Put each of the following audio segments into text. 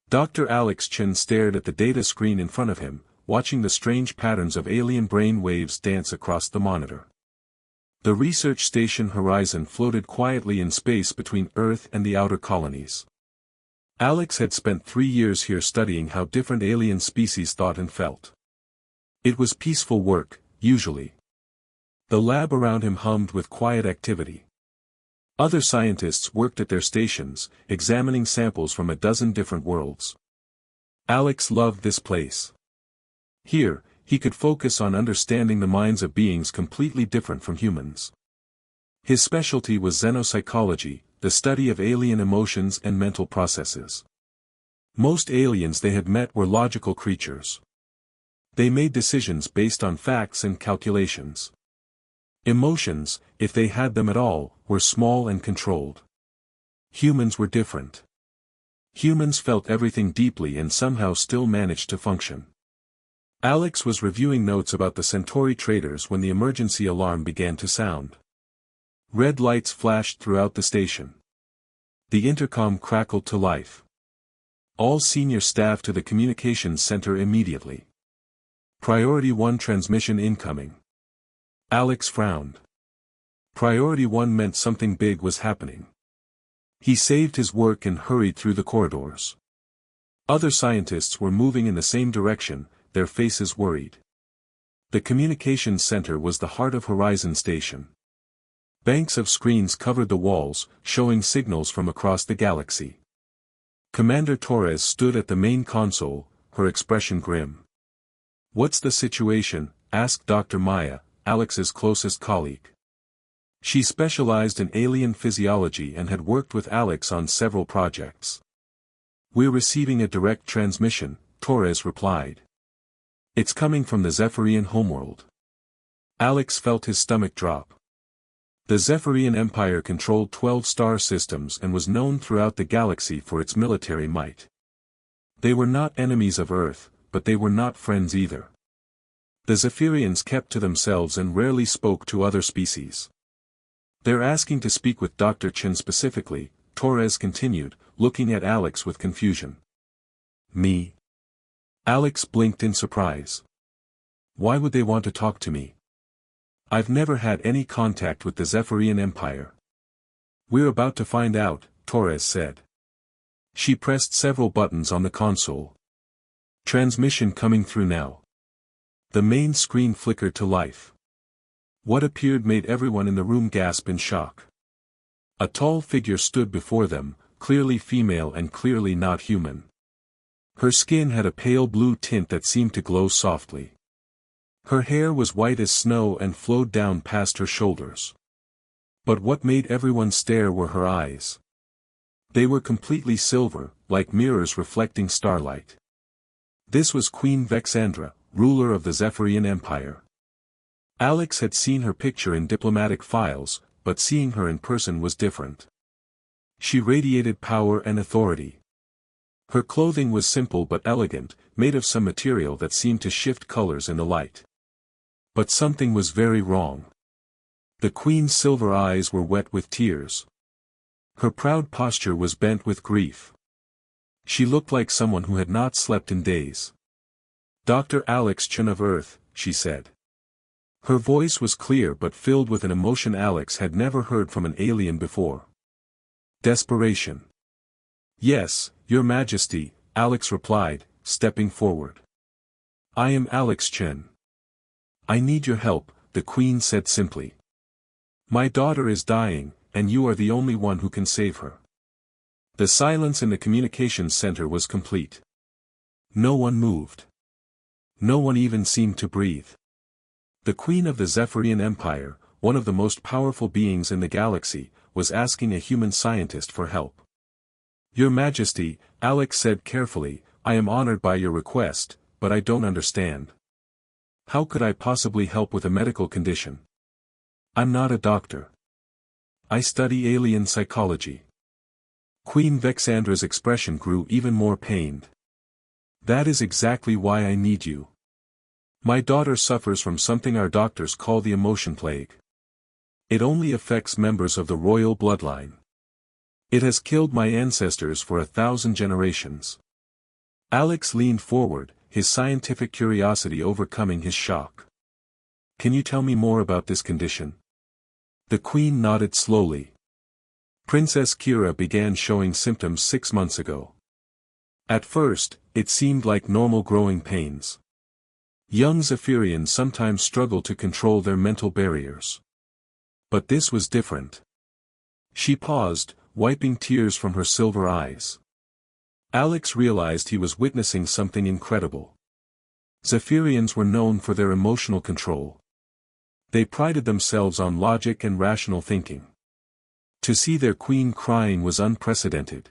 Dr. Alex Chen stared at the data screen in front of him, watching the strange patterns of alien brain waves dance across the monitor. The research station Horizon floated quietly in space between Earth and the outer colonies. Alex had spent 3 years here studying how different alien species thought and felt. It was peaceful work, usually. The lab around him hummed with quiet activity. Other scientists worked at their stations, examining samples from a dozen different worlds. Alex loved this place. Here, he could focus on understanding the minds of beings completely different from humans. His specialty was xenopsychology, the study of alien emotions and mental processes. Most aliens they had met were logical creatures. They made decisions based on facts and calculations. Emotions, if they had them at all, were small and controlled. Humans were different. Humans felt everything deeply and somehow still managed to function. Alex was reviewing notes about the Centauri traders when the emergency alarm began to sound. Red lights flashed throughout the station. The intercom crackled to life. All senior staff to the communications center immediately. Priority 1 transmission incoming. Alex frowned. Priority 1 meant something big was happening. He saved his work and hurried through the corridors. Other scientists were moving in the same direction, their faces worried. The communications center was the heart of Horizon Station. Banks of screens covered the walls, showing signals from across the galaxy. Commander Torres stood at the main console, her expression grim. "What's the situation?" asked Dr. Maya, Alex's closest colleague. She specialized in alien physiology and had worked with Alex on several projects. "We're receiving a direct transmission," Torres replied. "It's coming from the Zephyrian homeworld." Alex felt his stomach drop. The Zephyrian Empire controlled 12 star systems and was known throughout the galaxy for its military might. They were not enemies of Earth, but they were not friends either. The Zephyrians kept to themselves and rarely spoke to other species. "They're asking to speak with Dr. Chen specifically," Torres continued, looking at Alex with confusion. "Me?" Alex blinked in surprise. "Why would they want to talk to me? I've never had any contact with the Zephyrian Empire." "We're about to find out," Torres said. She pressed several buttons on the console. "Transmission coming through now." The main screen flickered to life. What appeared made everyone in the room gasp in shock. A tall figure stood before them, clearly female and clearly not human. Her skin had a pale blue tint that seemed to glow softly. Her hair was white as snow and flowed down past her shoulders. But what made everyone stare were her eyes. They were completely silver, like mirrors reflecting starlight. This was Queen Vexandra, ruler of the Zephyrian Empire. Alex had seen her picture in diplomatic files, but seeing her in person was different. She radiated power and authority. Her clothing was simple but elegant, made of some material that seemed to shift colors in the light. But something was very wrong. The queen's silver eyes were wet with tears. Her proud posture was bent with grief. She looked like someone who had not slept in days. "Dr. Alex Chen of Earth," she said. Her voice was clear but filled with an emotion Alex had never heard from an alien before. Desperation. "Yes, Your Majesty," Alex replied, stepping forward. "I am Alex Chen." "I need your help," the Queen said simply. "My daughter is dying, and you are the only one who can save her." The silence in the communications center was complete. No one moved. No one even seemed to breathe. The Queen of the Zephyrian Empire, one of the most powerful beings in the galaxy, was asking a human scientist for help. "Your Majesty," Alex said carefully, "I am honored by your request, but I don't understand. How could I possibly help with a medical condition? I'm not a doctor. I study alien psychology." Queen Vexandra's expression grew even more pained. "That is exactly why I need you. My daughter suffers from something our doctors call the emotion plague. It only affects members of the royal bloodline. It has killed my ancestors for 1,000 generations. Alex leaned forward, his scientific curiosity overcoming his shock. Can you tell me more about this condition? The Queen nodded slowly. Princess Kira began showing symptoms 6 months ago. At first, it seemed like normal growing pains. Young Zephyrians sometimes struggle to control their mental barriers. But this was different. She paused, wiping tears from her silver eyes. Alex realized he was witnessing something incredible. Zephyrians were known for their emotional control. They prided themselves on logic and rational thinking. To see their queen crying was unprecedented.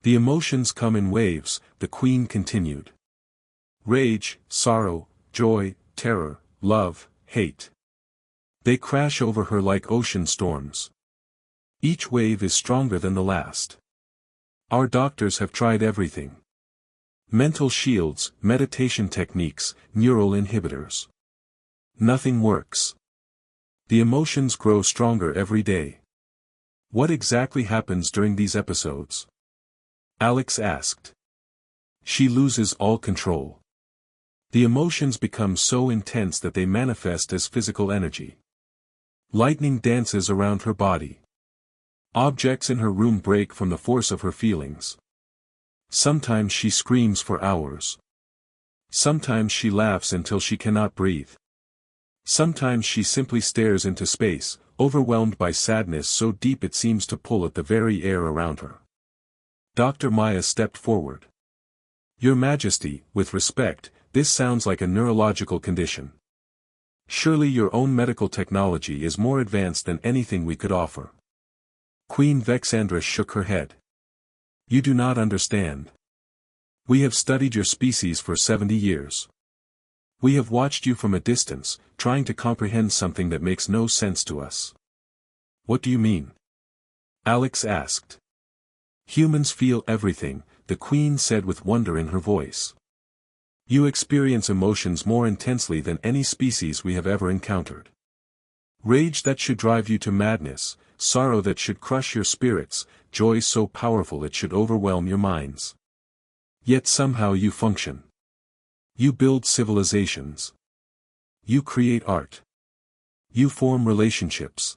The emotions come in waves, the Queen continued. Rage, sorrow, joy, terror, love, hate. They crash over her like ocean storms. Each wave is stronger than the last. Our doctors have tried everything. Mental shields, meditation techniques, neural inhibitors. Nothing works. The emotions grow stronger every day. What exactly happens during these episodes? Alex asked. She loses all control. The emotions become so intense that they manifest as physical energy. Lightning dances around her body. Objects in her room break from the force of her feelings. Sometimes she screams for hours. Sometimes she laughs until she cannot breathe. Sometimes she simply stares into space, overwhelmed by sadness so deep it seems to pull at the very air around her. Dr. Maya stepped forward. Your Majesty, with respect, this sounds like a neurological condition. Surely your own medical technology is more advanced than anything we could offer. Queen Vexandra shook her head. You do not understand. We have studied your species for 70 years. We have watched you from a distance, trying to comprehend something that makes no sense to us. What do you mean? Alex asked. Humans feel everything, the Queen said with wonder in her voice. You experience emotions more intensely than any species we have ever encountered. Rage that should drive you to madness, sorrow that should crush your spirits, joy so powerful it should overwhelm your minds. Yet somehow you function. You build civilizations. You create art. You form relationships.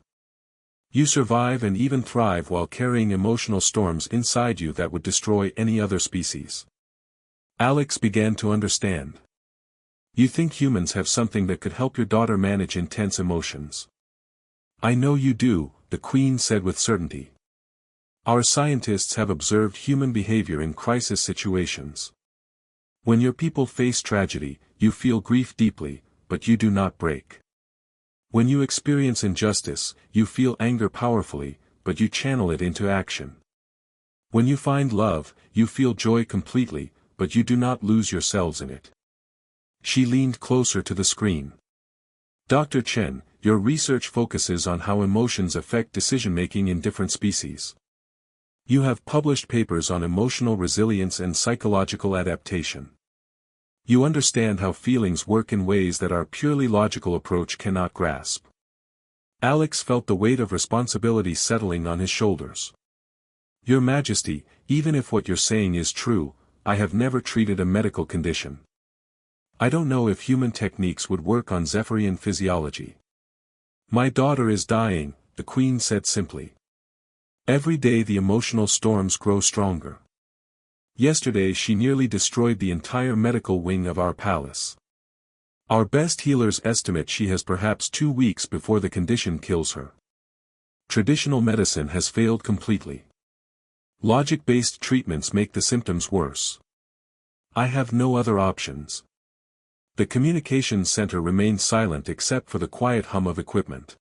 You survive and even thrive while carrying emotional storms inside you that would destroy any other species. Alex began to understand. You think humans have something that could help your daughter manage intense emotions. I know you do, the Queen said with certainty. Our scientists have observed human behavior in crisis situations. When your people face tragedy, you feel grief deeply, but you do not break. When you experience injustice, you feel anger powerfully, but you channel it into action. When you find love, you feel joy completely, but you do not lose yourselves in it. She leaned closer to the screen. Dr. Chen, your research focuses on how emotions affect decision-making in different species. You have published papers on emotional resilience and psychological adaptation. You understand how feelings work in ways that our purely logical approach cannot grasp. Alex felt the weight of responsibility settling on his shoulders. Your Majesty, even if what you're saying is true, I have never treated a medical condition. I don't know if human techniques would work on Zephyrian physiology. My daughter is dying, the Queen said simply. Every day the emotional storms grow stronger. Yesterday she nearly destroyed the entire medical wing of our palace. Our best healers estimate she has perhaps 2 weeks before the condition kills her. Traditional medicine has failed completely. Logic-based treatments make the symptoms worse. I have no other options. The communications center remained silent except for the quiet hum of equipment.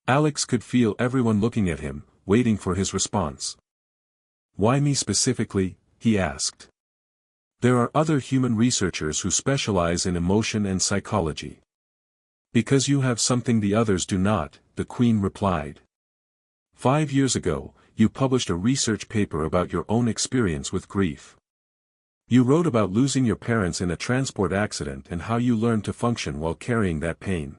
Alex could feel everyone looking at him, waiting for his response. Why me specifically? He asked. There are other human researchers who specialize in emotion and psychology. Because you have something the others do not, the Queen replied. 5 years ago, you published a research paper about your own experience with grief. You wrote about losing your parents in a transport accident and how you learned to function while carrying that pain.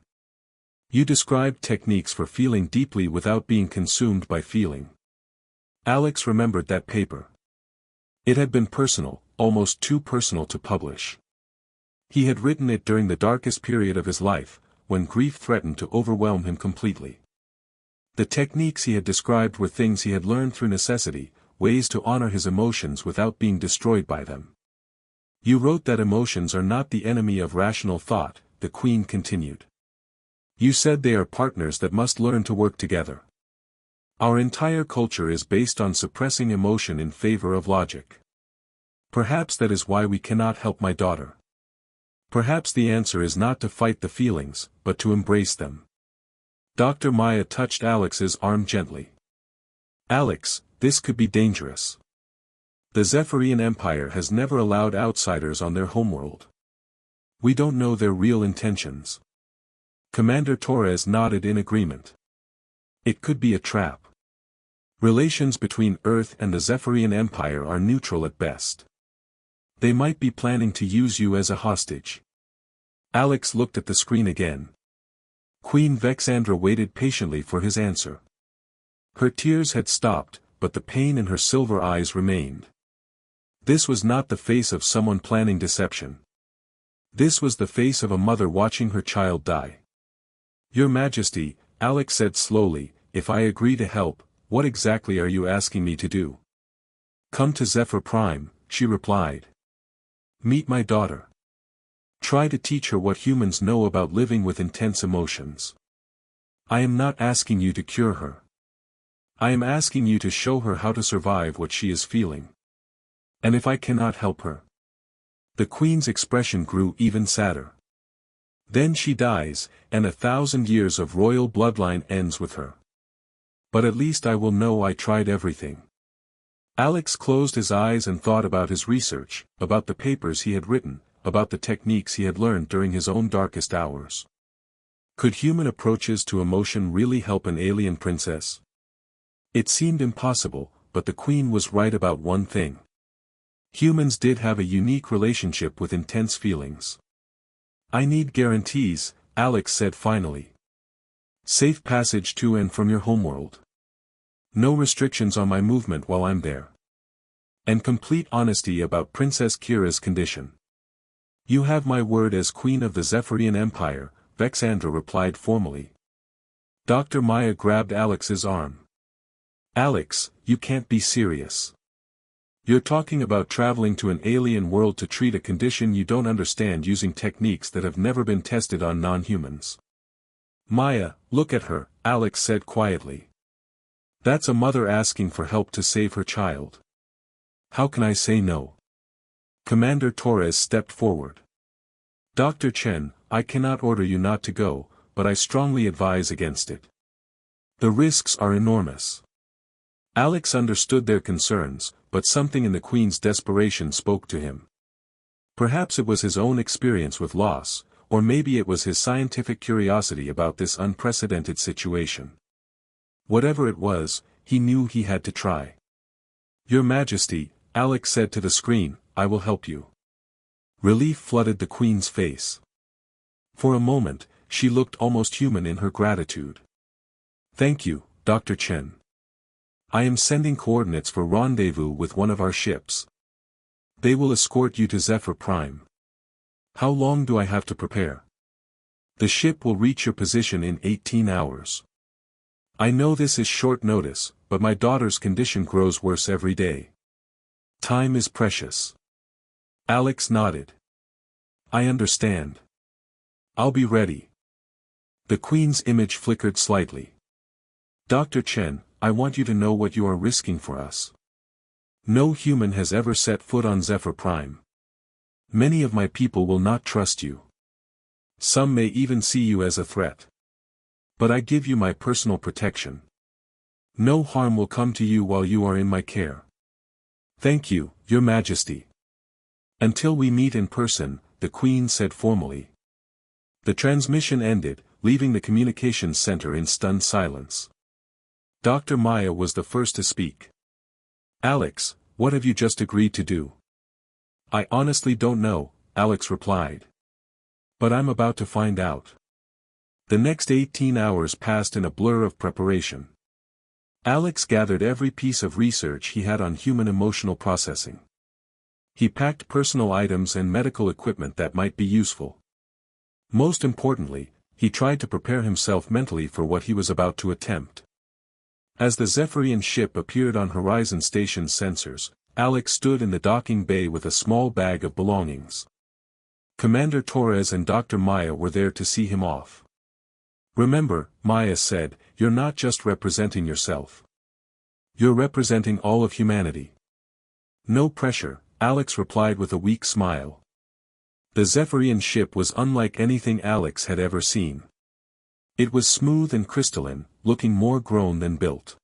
You described techniques for feeling deeply without being consumed by feeling. Alex remembered that paper. It had been personal, almost too personal to publish. He had written it during the darkest period of his life, when grief threatened to overwhelm him completely. The techniques he had described were things he had learned through necessity, ways to honor his emotions without being destroyed by them. You wrote that emotions are not the enemy of rational thought, the Queen continued. You said they are partners that must learn to work together. Our entire culture is based on suppressing emotion in favor of logic. Perhaps that is why we cannot help my daughter. Perhaps the answer is not to fight the feelings, but to embrace them. Dr. Maya touched Alex's arm gently. Alex, this could be dangerous. The Zephyrian Empire has never allowed outsiders on their homeworld. We don't know their real intentions. Commander Torres nodded in agreement. It could be a trap. Relations between Earth and the Zephyrian Empire are neutral at best. They might be planning to use you as a hostage. Alex looked at the screen again. Queen Vexandra waited patiently for his answer. Her tears had stopped, but the pain in her silver eyes remained. This was not the face of someone planning deception. This was the face of a mother watching her child die. Your Majesty, Alex said slowly, if I agree to help, what exactly are you asking me to do? Come to Zephyr Prime, she replied. Meet my daughter. Try to teach her what humans know about living with intense emotions. I am not asking you to cure her. I am asking you to show her how to survive what she is feeling. And if I cannot help her? The Queen's expression grew even sadder. Then she dies, and 1,000 years of royal bloodline ends with her. But at least I will know I tried everything. Alex closed his eyes and thought about his research, about the papers he had written, about the techniques he had learned during his own darkest hours. Could human approaches to emotion really help an alien princess? It seemed impossible, but the Queen was right about one thing. Humans did have a unique relationship with intense feelings. I need guarantees, Alex said finally. Safe passage to and from your homeworld. No restrictions on my movement while I'm there. And complete honesty about Princess Kira's condition. You have my word as Queen of the Zephyrian Empire, Vexandra replied formally. Dr. Maya grabbed Alex's arm. Alex, you can't be serious. You're talking about traveling to an alien world to treat a condition you don't understand using techniques that have never been tested on non-humans. Maya, look at her, Alex said quietly. That's a mother asking for help to save her child. How can I say no? Commander Torres stepped forward. Dr. Chen, I cannot order you not to go, but I strongly advise against it. The risks are enormous. Alex understood their concerns, but something in the Queen's desperation spoke to him. Perhaps it was his own experience with loss, or maybe it was his scientific curiosity about this unprecedented situation. Whatever it was, he knew he had to try. Your Majesty, Alex said to the screen, I will help you. Relief flooded the Queen's face. For a moment, she looked almost human in her gratitude. Thank you, Dr. Chen. I am sending coordinates for rendezvous with one of our ships. They will escort you to Zephyr Prime. How long do I have to prepare? The ship will reach your position in 18 hours. I know this is short notice, but my daughter's condition grows worse every day. Time is precious. Alex nodded. I understand. I'll be ready. The Queen's image flickered slightly. Dr. Chen, I want you to know what you are risking for us. No human has ever set foot on Zephyr Prime. Many of my people will not trust you. Some may even see you as a threat. But I give you my personal protection. No harm will come to you while you are in my care. Thank you, Your Majesty. Until we meet in person, the Queen said formally. The transmission ended, leaving the communications center in stunned silence. Dr. Maya was the first to speak. Alex, what have you just agreed to do? I honestly don't know, Alex replied. But I'm about to find out. The next 18 hours passed in a blur of preparation. Alex gathered every piece of research he had on human emotional processing. He packed personal items and medical equipment that might be useful. Most importantly, he tried to prepare himself mentally for what he was about to attempt. As the Zephyrian ship appeared on Horizon Station's sensors, Alex stood in the docking bay with a small bag of belongings. Commander Torres and Dr. Maya were there to see him off. "Remember," Maya said, "you're not just representing yourself. You're representing all of humanity." "No pressure," Alex replied with a weak smile. The Zephyrian ship was unlike anything Alex had ever seen. It was smooth and crystalline, looking more grown than built.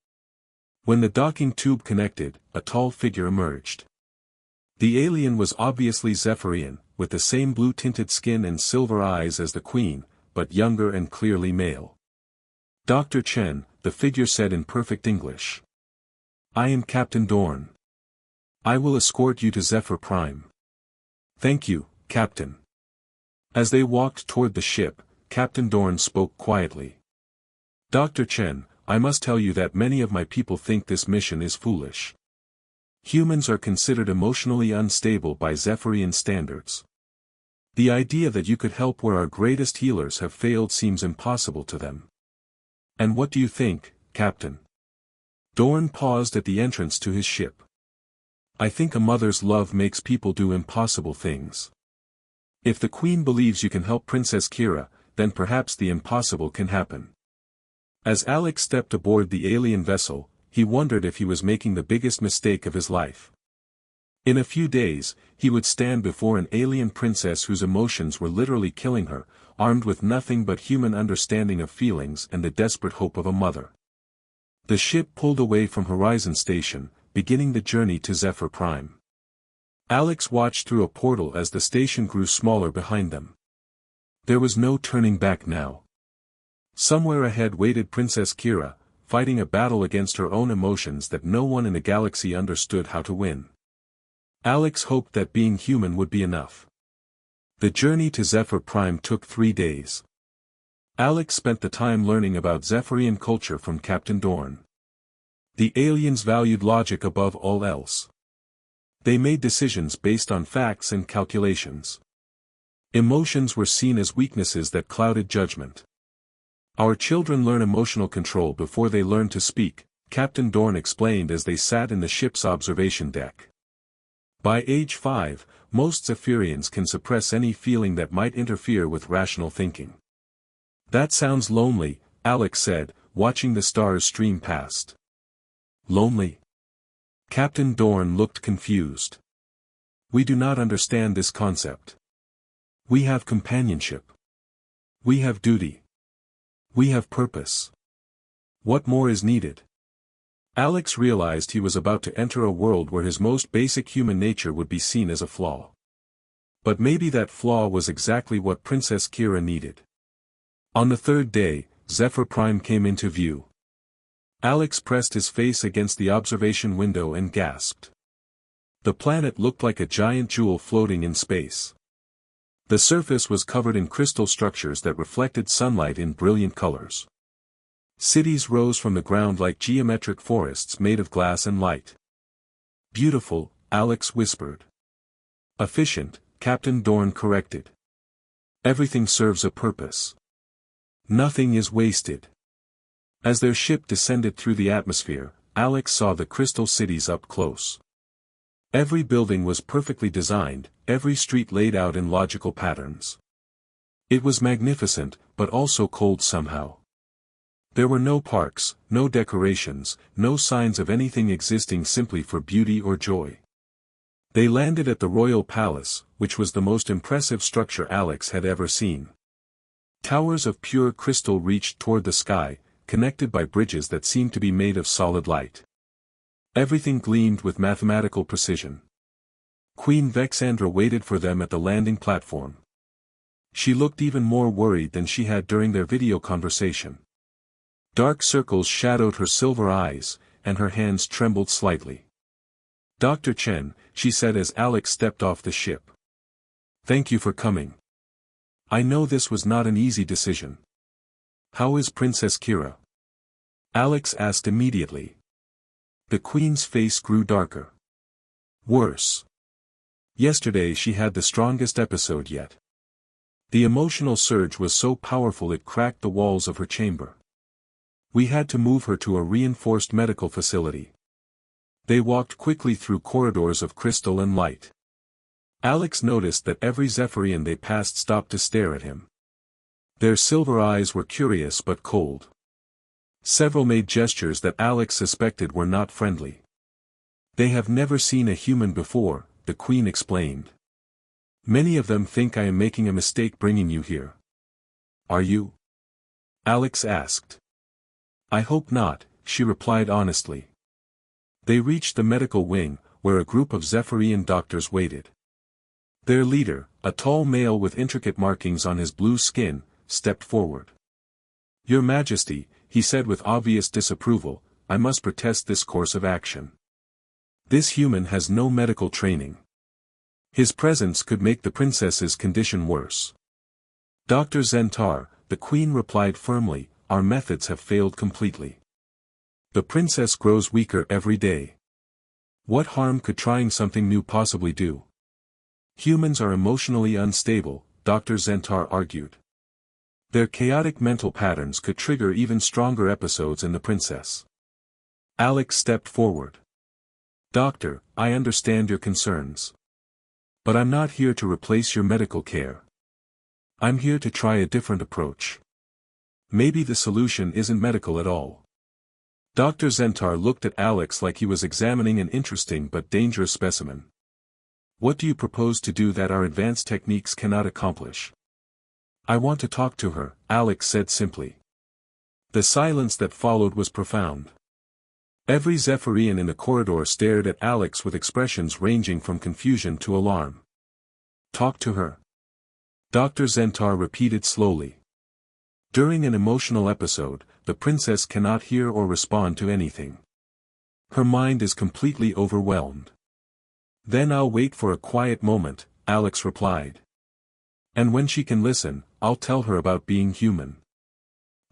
When the docking tube connected, a tall figure emerged. The alien was obviously Zephyrian, with the same blue-tinted skin and silver eyes as the Queen, but younger and clearly male. "Dr. Chen," the figure said in perfect English. "I am Captain Dorn. I will escort you to Zephyr Prime." "Thank you, Captain." As they walked toward the ship, Captain Dorn spoke quietly. "Dr. Chen, I must tell you that many of my people think this mission is foolish. Humans are considered emotionally unstable by Zephyrian standards. The idea that you could help where our greatest healers have failed seems impossible to them. And what do you think, Captain?" Dorn paused at the entrance to his ship. "I think a mother's love makes people do impossible things. If the Queen believes you can help Princess Kira, then perhaps the impossible can happen." As Alex stepped aboard the alien vessel, he wondered if he was making the biggest mistake of his life. In a few days, he would stand before an alien princess whose emotions were literally killing her, armed with nothing but human understanding of feelings and the desperate hope of a mother. The ship pulled away from Horizon Station, beginning the journey to Zephyr Prime. Alex watched through a portal as the station grew smaller behind them. There was no turning back now. Somewhere ahead waited Princess Kira, fighting a battle against her own emotions that no one in the galaxy understood how to win. Alex hoped that being human would be enough. The journey to Zephyr Prime took 3 days. Alex spent the time learning about Zephyrian culture from Captain Dorn. The aliens valued logic above all else. They made decisions based on facts and calculations. Emotions were seen as weaknesses that clouded judgment. "Our children learn emotional control before they learn to speak," Captain Dorn explained as they sat in the ship's observation deck. By age 5, most Zephyrians can suppress any feeling that might interfere with rational thinking. "That sounds lonely," Alex said, watching the stars stream past. "Lonely?" Captain Dorn looked confused. "We do not understand this concept. We have companionship. We have duty. We have purpose. What more is needed?" Alex realized he was about to enter a world where his most basic human nature would be seen as a flaw. But maybe that flaw was exactly what Princess Kira needed. On the 3rd day, Zephyr Prime came into view. Alex pressed his face against the observation window and gasped. The planet looked like a giant jewel floating in space. The surface was covered in crystal structures that reflected sunlight in brilliant colors. Cities rose from the ground like geometric forests made of glass and light. "Beautiful," Alex whispered. "Efficient," Captain Dorn corrected. "Everything serves a purpose. Nothing is wasted." As their ship descended through the atmosphere, Alex saw the crystal cities up close. Every building was perfectly designed, every street laid out in logical patterns. It was magnificent, but also cold somehow. There were no parks, no decorations, no signs of anything existing simply for beauty or joy. They landed at the Royal Palace, which was the most impressive structure Alex had ever seen. Towers of pure crystal reached toward the sky, connected by bridges that seemed to be made of solid light. Everything gleamed with mathematical precision. Queen Vexandra waited for them at the landing platform. She looked even more worried than she had during their video conversation. Dark circles shadowed her silver eyes, and her hands trembled slightly. "Dr. Chen," she said as Alex stepped off the ship. "Thank you for coming. I know this was not an easy decision. How is Princess Kira?" Alex asked immediately. The Queen's face grew darker. "Worse. Yesterday she had the strongest episode yet. The emotional surge was so powerful it cracked the walls of her chamber. We had to move her to a reinforced medical facility. They walked quickly through corridors of crystal and light. Alex noticed that every Zephyrian they passed stopped to stare at him. Their silver eyes were curious but cold. Several made gestures that Alex suspected were not friendly. They have never seen a human before, the Queen explained. Many of them think I am making a mistake bringing you here. Are you? Alex asked. I hope not, she replied honestly. They reached the medical wing, where a group of Zephyrian doctors waited. Their leader, a tall male with intricate markings on his blue skin, stepped forward. Your Majesty, he said with obvious disapproval, I must protest this course of action. This human has no medical training. His presence could make the princess's condition worse. Dr. Zentar, the Queen replied firmly, our methods have failed completely. The princess grows weaker every day. What harm could trying something new possibly do? Humans are emotionally unstable, Dr. Zentar argued. Their chaotic mental patterns could trigger even stronger episodes in the princess. Alex stepped forward. Doctor, I understand your concerns. But I'm not here to replace your medical care. I'm here to try a different approach. Maybe the solution isn't medical at all. Dr. Zentar looked at Alex like he was examining an interesting but dangerous specimen. What do you propose to do that our advanced techniques cannot accomplish? I want to talk to her, Alex said simply. The silence that followed was profound. Every Zephyrian in the corridor stared at Alex with expressions ranging from confusion to alarm. Talk to her. Dr. Zentar repeated slowly. During an emotional episode, the princess cannot hear or respond to anything. Her mind is completely overwhelmed. Then I'll wait for a quiet moment, Alex replied. And when she can listen, I'll tell her about being human.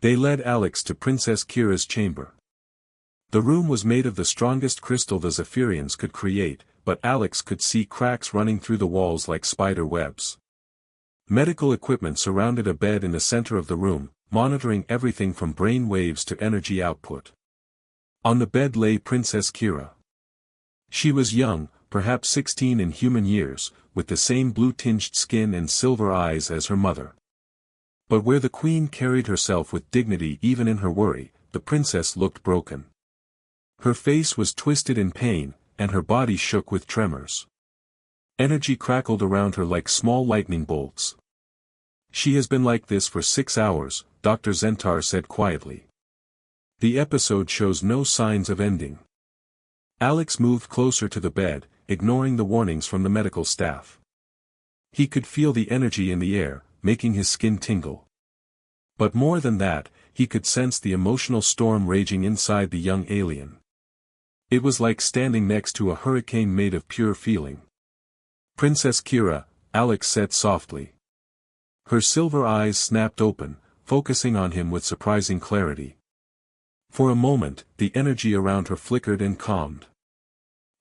They led Alex to Princess Kira's chamber. The room was made of the strongest crystal the Zephyrians could create, but Alex could see cracks running through the walls like spider webs. Medical equipment surrounded a bed in the center of the room, monitoring everything from brain waves to energy output. On the bed lay Princess Kira. She was young, perhaps 16 in human years, with the same blue-tinged skin and silver eyes as her mother. But where the Queen carried herself with dignity even in her worry, the princess looked broken. Her face was twisted in pain, and her body shook with tremors. Energy crackled around her like small lightning bolts. She has been like this for 6 hours, Dr. Zentar said quietly. The episode shows no signs of ending. Alex moved closer to the bed, ignoring the warnings from the medical staff. He could feel the energy in the air, making his skin tingle. But more than that, he could sense the emotional storm raging inside the young alien. It was like standing next to a hurricane made of pure feeling. Princess Kira, Alex said softly. Her silver eyes snapped open, focusing on him with surprising clarity. For a moment, the energy around her flickered and calmed.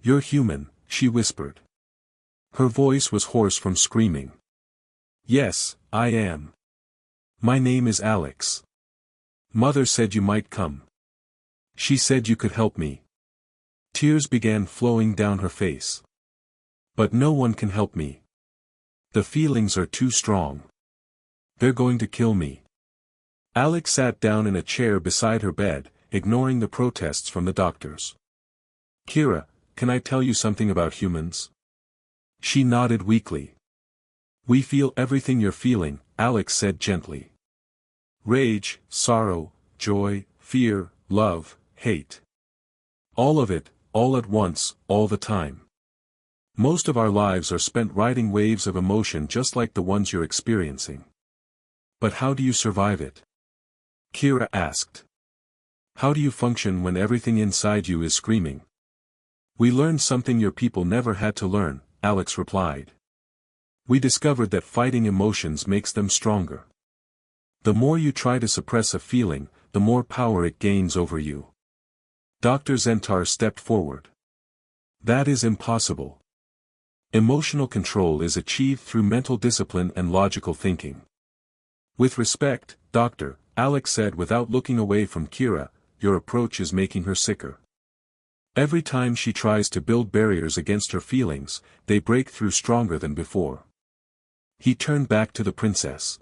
You're human, she whispered. Her voice was hoarse from screaming. Yes, I am. My name is Alex. Mother said you might come. She said you could help me. Tears began flowing down her face. But no one can help me. The feelings are too strong. They're going to kill me. Alex sat down in a chair beside her bed, ignoring the protests from the doctors. Kira, can I tell you something about humans? She nodded weakly. We feel everything you're feeling, Alex said gently. Rage, sorrow, joy, fear, love, hate. All of it, all at once, all the time. Most of our lives are spent riding waves of emotion just like the ones you're experiencing. But how do you survive it? Kira asked. How do you function when everything inside you is screaming? We learned something your people never had to learn, Alex replied. We discovered that fighting emotions makes them stronger. The more you try to suppress a feeling, the more power it gains over you. Dr. Zentar stepped forward. That is impossible. Emotional control is achieved through mental discipline and logical thinking. With respect, Doctor, Alex said without looking away from Kira, your approach is making her sicker. Every time she tries to build barriers against her feelings, they break through stronger than before. He turned back to the princess.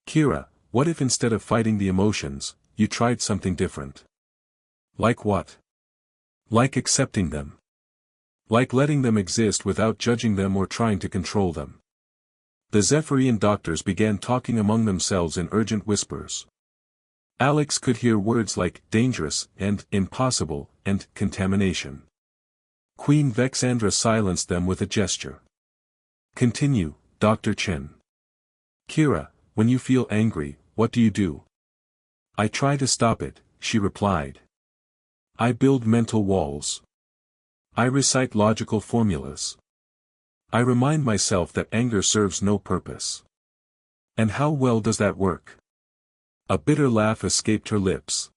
Kira, what if instead of fighting the emotions, you tried something different? Like what? Like accepting them. Like letting them exist without judging them or trying to control them. The Zephyrian doctors began talking among themselves in urgent whispers. Alex could hear words like dangerous and impossible and contamination. Queen Vexandra silenced them with a gesture. Continue, Dr. Chen. Kira, when you feel angry, what do you do? I try to stop it, she replied. I build mental walls. I recite logical formulas. I remind myself that anger serves no purpose. And how well does that work? A bitter laugh escaped her lips.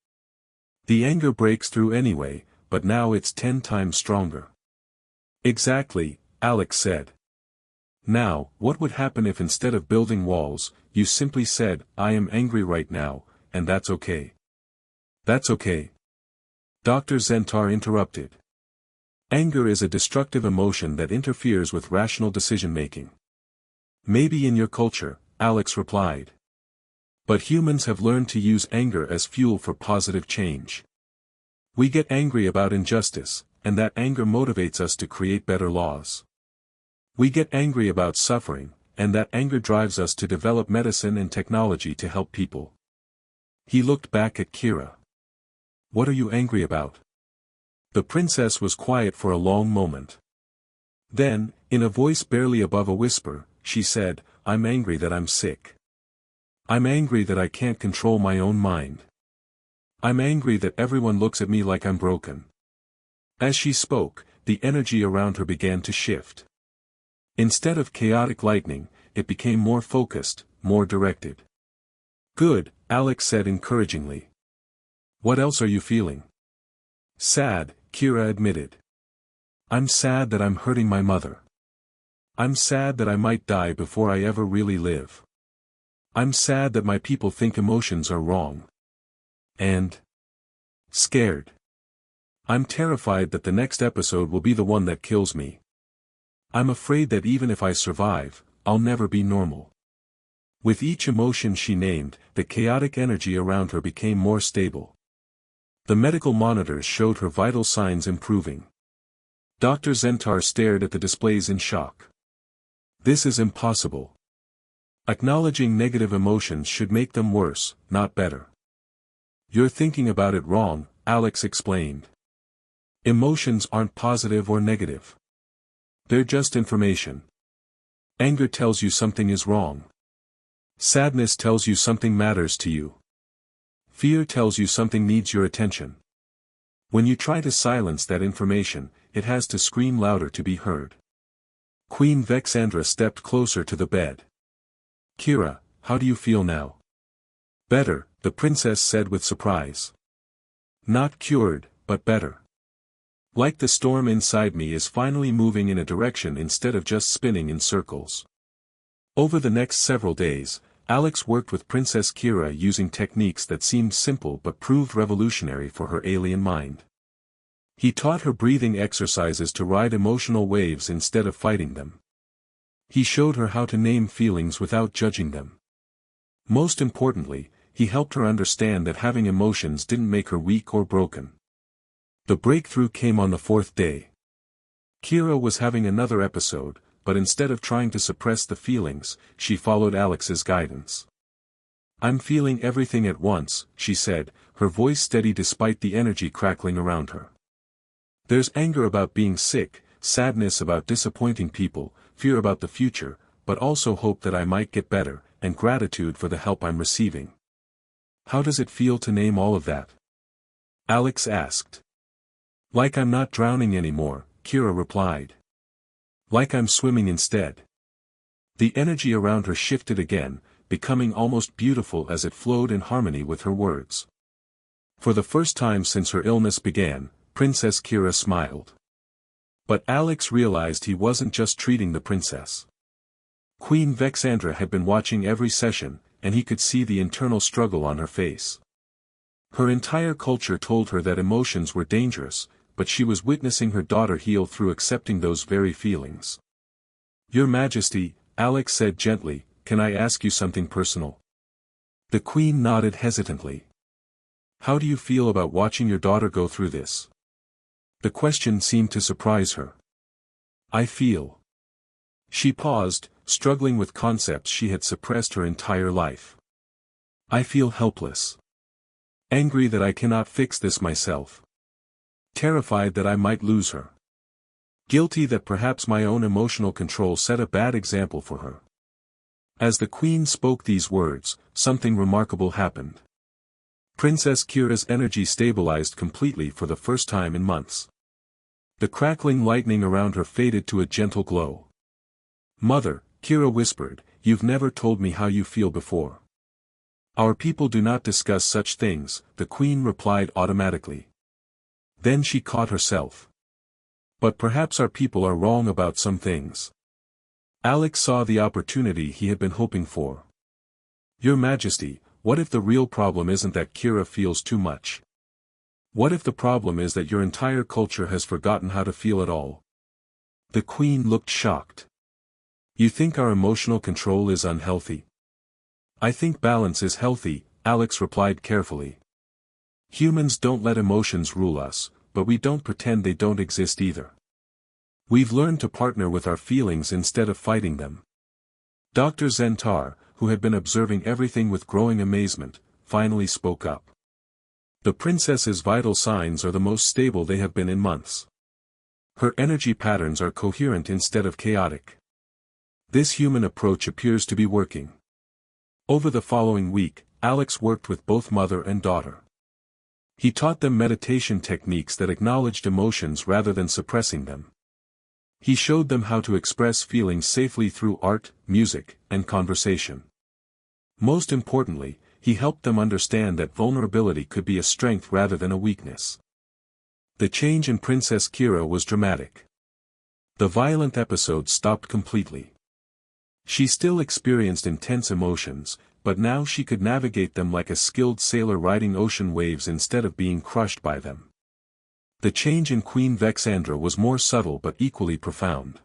The anger breaks through anyway, but now it's 10 times stronger. Exactly, Alex said. Now, what would happen if instead of building walls, you simply said, I am angry right now, and that's okay? That's okay. Dr. Zentar interrupted. Anger is a destructive emotion that interferes with rational decision-making. Maybe in your culture, Alex replied. But humans have learned to use anger as fuel for positive change. We get angry about injustice, and that anger motivates us to create better laws. We get angry about suffering, and that anger drives us to develop medicine and technology to help people. He looked back at Kira. What are you angry about? The princess was quiet for a long moment. Then, in a voice barely above a whisper, she said, I'm angry that I'm sick. I'm angry that I can't control my own mind. I'm angry that everyone looks at me like I'm broken. As she spoke, the energy around her began to shift. Instead of chaotic lightning, it became more focused, more directed. Good, Alex said encouragingly. What else are you feeling? Sad, Kira admitted. I'm sad that I'm hurting my mother. I'm sad that I might die before I ever really live. I'm sad that my people think emotions are wrong. And scared. I'm terrified that the next episode will be the one that kills me. I'm afraid that even if I survive, I'll never be normal. With each emotion she named, the chaotic energy around her became more stable. The medical monitors showed her vital signs improving. Dr. Zentar stared at the displays in shock. This is impossible. Acknowledging negative emotions should make them worse, not better. You're thinking about it wrong, Alex explained. Emotions aren't positive or negative. They're just information. Anger tells you something is wrong. Sadness tells you something matters to you. Fear tells you something needs your attention. When you try to silence that information, it has to scream louder to be heard. Queen Vexandra stepped closer to the bed. Kira, how do you feel now? Better, the princess said with surprise. Not cured, but better. Like the storm inside me is finally moving in a direction instead of just spinning in circles. Over the next several days, Alex worked with Princess Kira using techniques that seemed simple but proved revolutionary for her alien mind. He taught her breathing exercises to ride emotional waves instead of fighting them. He showed her how to name feelings without judging them. Most importantly, he helped her understand that having emotions didn't make her weak or broken. The breakthrough came on the 4th day. Kira was having another episode, but instead of trying to suppress the feelings, she followed Alex's guidance. I'm feeling everything at once, she said, her voice steady despite the energy crackling around her. There's anger about being sick, sadness about disappointing people, fear about the future, but also hope that I might get better, and gratitude for the help I'm receiving. How does it feel to name all of that? Alex asked. Like I'm not drowning anymore, Kira replied. Like I'm swimming instead. The energy around her shifted again, becoming almost beautiful as it flowed in harmony with her words. For the first time since her illness began, Princess Kira smiled. But Alex realized he wasn't just treating the princess. Queen Vexandra had been watching every session, and he could see the internal struggle on her face. Her entire culture told her that emotions were dangerous, but she was witnessing her daughter heal through accepting those very feelings. "Your Majesty," Alex said gently, "can I ask you something personal?" The queen nodded hesitantly. "How do you feel about watching your daughter go through this?" The question seemed to surprise her. "I feel." She paused, struggling with concepts she had suppressed her entire life. "I feel helpless. Angry that I cannot fix this myself. Terrified that I might lose her. Guilty that perhaps my own emotional control set a bad example for her." As the queen spoke these words, something remarkable happened. Princess Kira's energy stabilized completely for the first time in months. The crackling lightning around her faded to a gentle glow. "Mother," Kira whispered, "you've never told me how you feel before." "Our people do not discuss such things," the queen replied automatically. Then she caught herself. "But perhaps our people are wrong about some things." Alex saw the opportunity he had been hoping for. "Your Majesty, what if the real problem isn't that Kira feels too much? What if the problem is that your entire culture has forgotten how to feel at all?" The queen looked shocked. "You think our emotional control is unhealthy?" "I think balance is healthy," Alex replied carefully. "Humans don't let emotions rule us, but we don't pretend they don't exist either. We've learned to partner with our feelings instead of fighting them." Dr. Zentar, who had been observing everything with growing amazement, finally spoke up. "The princess's vital signs are the most stable they have been in months. Her energy patterns are coherent instead of chaotic. This human approach appears to be working." Over the following week, Alex worked with both mother and daughter. He taught them meditation techniques that acknowledged emotions rather than suppressing them. He showed them how to express feelings safely through art, music, and conversation. Most importantly, he helped them understand that vulnerability could be a strength rather than a weakness. The change in Princess Kira was dramatic. The violent episodes stopped completely. She still experienced intense emotions, but now she could navigate them like a skilled sailor riding ocean waves instead of being crushed by them. The change in Queen Vexandra was more subtle but equally profound.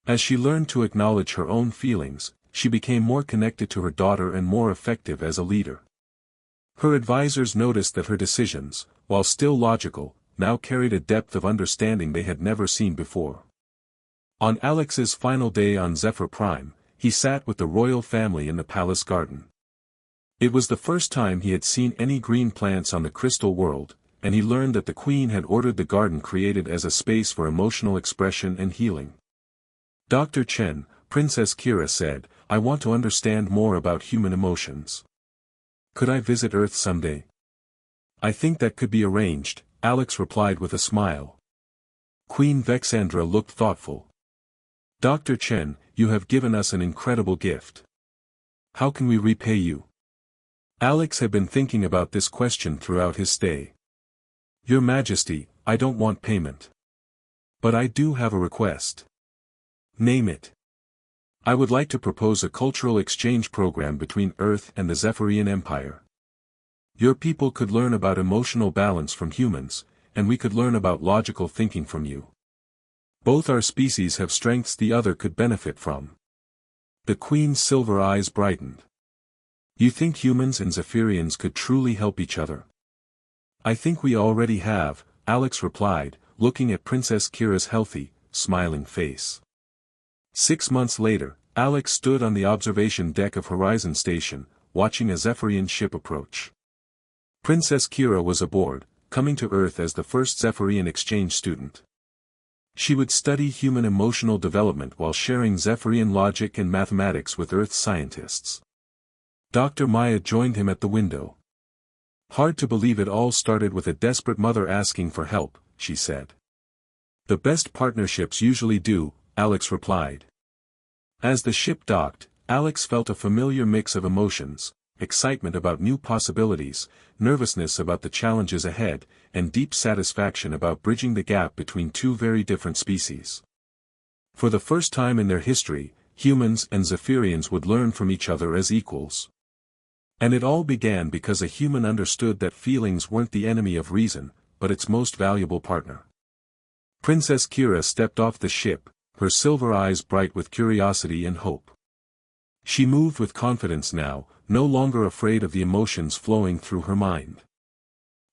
As she learned to acknowledge her own feelings, she became more connected to her daughter and more effective as a leader. Her advisors noticed that her decisions, while still logical, now carried a depth of understanding they had never seen before. On Alex's final day on Zephyr Prime, he sat with the royal family in the palace garden. It was the first time he had seen any green plants on the crystal world, and he learned that the queen had ordered the garden created as a space for emotional expression and healing. "Dr. Chen," Princess Kira said, "I want to understand more about human emotions. Could I visit Earth someday?" "I think that could be arranged," Alex replied with a smile. Queen Vexandra looked thoughtful. "Dr. Chen, you have given us an incredible gift. How can we repay you?" Alex had been thinking about this question throughout his stay. "Your Majesty, I don't want payment. But I do have a request." "Name it." "I would like to propose a cultural exchange program between Earth and the Zephyrian Empire. Your people could learn about emotional balance from humans, and we could learn about logical thinking from you. Both our species have strengths the other could benefit from." The queen's silver eyes brightened. "You think humans and Zephyrians could truly help each other?" "I think we already have," Alex replied, looking at Princess Kira's healthy, smiling face. 6 months later, Alex stood on the observation deck of Horizon Station, watching a Zephyrian ship approach. Princess Kira was aboard, coming to Earth as the first Zephyrian exchange student. She would study human emotional development while sharing Zephyrian logic and mathematics with Earth scientists. Dr. Maya joined him at the window. "Hard to believe it all started with a desperate mother asking for help," she said. "The best partnerships usually do," Alex replied. As the ship docked, Alex felt a familiar mix of emotions, excitement about new possibilities, nervousness about the challenges ahead, and deep satisfaction about bridging the gap between two very different species. For the first time in their history, humans and Zephyrians would learn from each other as equals. And it all began because a human understood that feelings weren't the enemy of reason, but its most valuable partner. Princess Kira stepped off the ship, her silver eyes bright with curiosity and hope. She moved with confidence now, no longer afraid of the emotions flowing through her mind.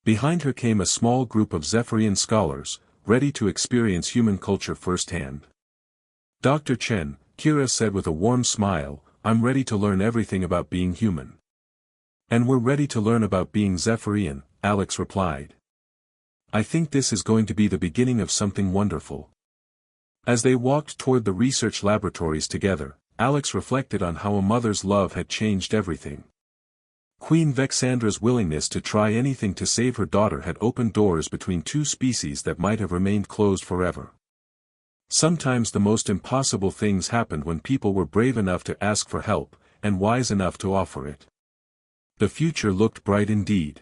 Behind her came a small group of Zephyrian scholars, ready to experience human culture firsthand. Dr. Chen, Kira said with a warm smile, I'm ready to learn everything about being human. And we're ready to learn about being Zephyrian, Alex replied. I think this is going to be the beginning of something wonderful. As they walked toward the research laboratories together, Alex reflected on how a mother's love had changed everything. Queen Vexandra's willingness to try anything to save her daughter had opened doors between two species that might have remained closed forever. Sometimes the most impossible things happened when people were brave enough to ask for help, and wise enough to offer it. The future looked bright indeed.